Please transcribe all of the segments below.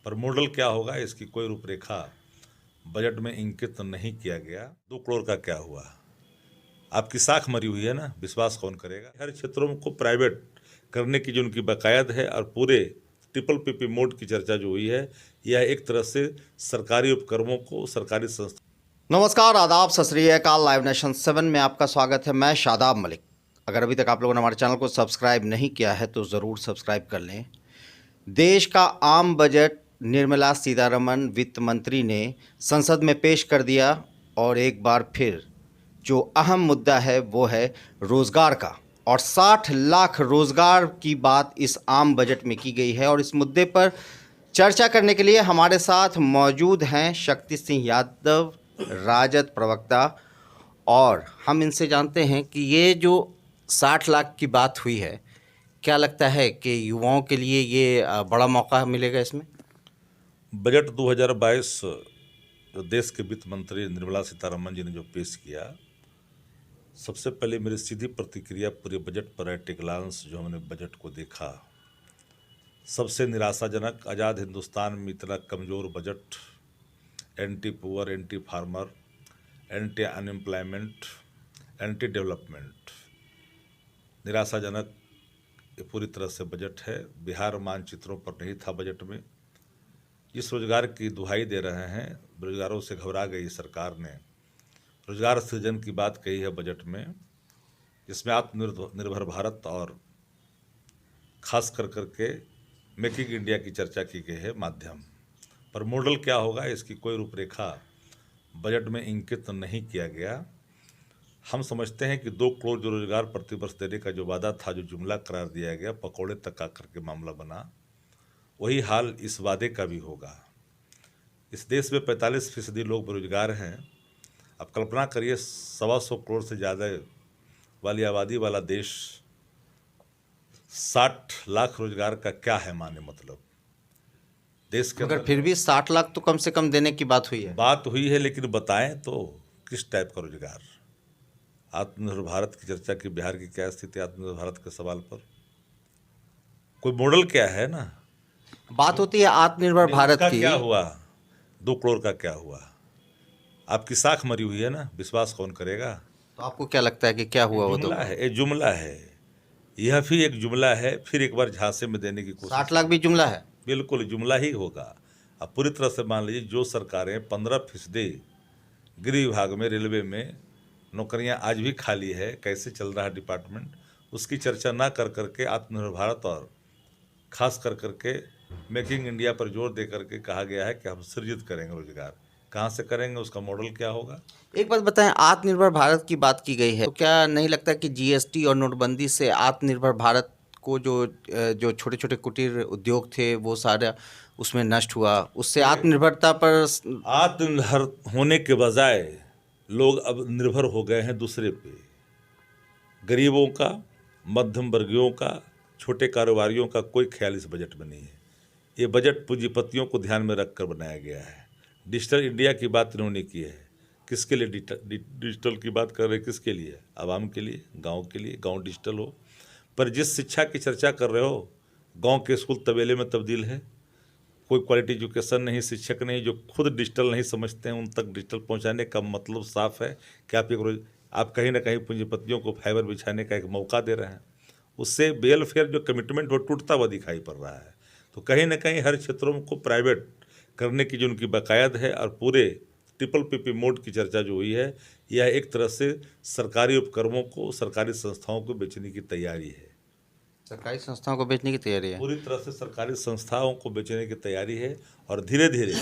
पर मॉडल क्या होगा इसकी कोई रूपरेखा बजट में इंकित नहीं किया गया। 2 करोड़ का क्या हुआ? आपकी साख मरी हुई है ना, विश्वास कौन करेगा? हर क्षेत्रों को प्राइवेट करने की जो उनकी बाकायद है और पूरे ट्रिपल पीपी मोड की चर्चा जो हुई है, यह एक तरह से सरकारी उपक्रमों को सरकारी संस्था। नमस्कार, आदाब, सत श्री अकाल। लाइव नेशन 7 में आपका स्वागत है। मैं शादाब मलिक। अगर अभी तक आप लोगों ने हमारे चैनल को सब्सक्राइब नहीं किया है तो ज़रूर सब्सक्राइब कर लें। देश का आम बजट निर्मला सीतारमण वित्त मंत्री ने संसद में पेश कर दिया और एक बार फिर जो अहम मुद्दा है वो है रोज़गार का, और 60 लाख रोज़गार की बात इस आम बजट में की गई है। और इस मुद्दे पर चर्चा करने के लिए हमारे साथ मौजूद हैं शक्ति सिंह यादव, राजद प्रवक्ता, और हम इनसे जानते हैं कि ये जो 60 लाख की बात हुई है, क्या लगता है कि युवाओं के लिए ये बड़ा मौका मिलेगा इसमें? बजट 2022 जो देश के वित्त मंत्री निर्मला सीतारमण जी ने जो पेश किया, सबसे पहले मेरी सीधी प्रतिक्रिया पूरे बजट पर एट ए ग्लांस जो हमने बजट को देखा, सबसे निराशाजनक। आज़ाद हिंदुस्तान में इतना कमज़ोर budget, anti poor, anti farmer, anti unemployment, anti development, निराशाजनक ये पूरी तरह से बजट है। बिहार मानचित्रों पर नहीं था बजट में। जिस रोजगार की दुहाई दे रहे हैं, बेरोजगारों से घबरा गई सरकार ने रोजगार सृजन की बात कही है बजट में, जिसमें आत्मनिर्भर भारत और खास कर करके मेकिंग इंडिया की चर्चा की गई है माध्यम। पर मॉडल क्या होगा इसकी कोई रूपरेखा बजट में इंकित नहीं किया गया। हम समझते हैं कि 2 करोड़ जो रोजगार प्रतिवर्ष देने का जो वादा था, जो जुमला करार दिया गया, पकौड़े तक आकर के मामला बना, वही हाल इस वादे का भी होगा। इस देश में 45% लोग बेरोजगार हैं। अब कल्पना करिए, 125 करोड़ से ज़्यादा वाली आबादी वाला देश, 60 लाख रोजगार का क्या है माने मतलब देश के मगर फिर भी 60 लाख तो कम से कम देने की बात हुई है। लेकिन बताएं तो किस टाइप का रोजगार? आत्मनिर्भर भारत की चर्चा की, बिहार की क्या स्थिति आत्मनिर्भर भारत के सवाल पर? कोई मॉडल क्या है ना, बात होती है आत्मनिर्भर भारत की। क्या हुआ? 2 करोड़ का क्या हुआ? आपकी साख मरी हुई है ना, विश्वास कौन करेगा? तो आपको क्या लगता है कि क्या हुआ? वो जुमला है, ये जुमला है, यह भी एक जुमला है। फिर एक बार झांसे में देने की कोशिश। 60 लाख भी जुमला है? बिल्कुल जुमला ही होगा। अब पूरी तरह से मान लीजिए, जो सरकारें 15% गृह विभाग में, रेलवे में नौकरियां आज भी खाली है, कैसे चल रहा है डिपार्टमेंट, उसकी चर्चा ना कर करके आत्मनिर्भर भारत और खास कर करके मेकिंग इंडिया पर जोर दे करके कहा गया है कि हम सृजित करेंगे रोजगार। कहाँ से करेंगे, उसका मॉडल क्या होगा? एक बात बताएं, आत्मनिर्भर भारत की बात की गई है, तो क्या नहीं लगता कि जीएसटी और नोटबंदी से आत्मनिर्भर भारत को जो छोटे छोटे कुटीर उद्योग थे वो सारा उसमें नष्ट हुआ, उससे आत्मनिर्भरता पर आत्मनिर्भर होने के बजाय लोग अब निर्भर हो गए हैं दूसरे पे। गरीबों का, मध्यम वर्गियों का, छोटे कारोबारियों का कोई ख्याल इस बजट में नहीं है। ये बजट पूंजीपतियों को ध्यान में रखकर बनाया गया है। डिजिटल इंडिया की बात इन्होंने की है। किसके लिए डिजिटल की बात कर रहे हैं? किसके लिए? आवाम के लिए, गांव के लिए, गांव डिजिटल हो। पर जिस शिक्षा की चर्चा कर रहे हो, गांव के स्कूल तबेले में तब्दील है। कोई क्वालिटी एजुकेशन नहीं, शिक्षक नहीं, जो खुद डिजिटल नहीं समझते हैं उन तक डिजिटल पहुंचाने का मतलब साफ है कि आप कहीं ना कहीं पूंजीपतियों को फाइबर बिछाने का एक मौका दे रहे हैं। उससे वेलफेयर जो कमिटमेंट वो टूटता हुआ दिखाई पड़ रहा है। तो कहीं ना कहीं हर क्षेत्रों को प्राइवेट करने की जो उनकी बाकायद है और पूरे ट्रिपल पीपी मोड की चर्चा जो हुई है, यह एक तरह से सरकारी उपक्रमों को, सरकारी संस्थाओं को बेचने की तैयारी है। सरकारी संस्थाओं को बेचने की तैयारी है, पूरी तरह से सरकारी संस्थाओं को बेचने की तैयारी है। और धीरे धीरे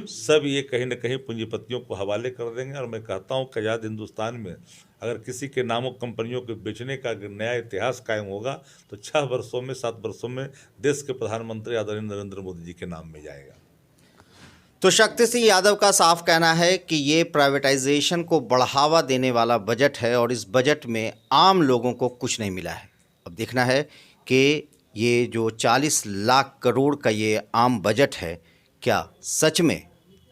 सब ये कहीं ना कहीं पूंजीपतियों को हवाले कर देंगे। और मैं कहता हूँ कि आज़ाद हिंदुस्तान में अगर किसी के नामों कंपनियों के बेचने का नया इतिहास कायम होगा तो 6 वर्षों में, 7 वर्षों में देश के प्रधानमंत्री आदरणीय नरेंद्र मोदी जी के नाम में जाएगा। तो शक्ति सिंह यादव का साफ कहना है कि ये प्राइवेटाइजेशन को बढ़ावा देने वाला बजट है और इस बजट में आम लोगों को कुछ नहीं मिला है। अब देखना है कि ये जो 40 लाख करोड़ का ये आम बजट है, क्या सच में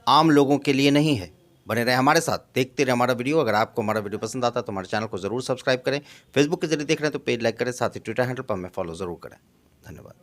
आम लोगों के लिए नहीं है। बने रहे हमारे साथ, देखते रहे हमारा वीडियो। अगर आपको हमारा वीडियो पसंद आता है तो हमारे चैनल को ज़रूर सब्सक्राइब करें। फेसबुक के जरिए देख रहे हैं तो पेज लाइक करें, साथ ही ट्विटर हैंडल पर हमें फॉलो ज़रूर करें। धन्यवाद।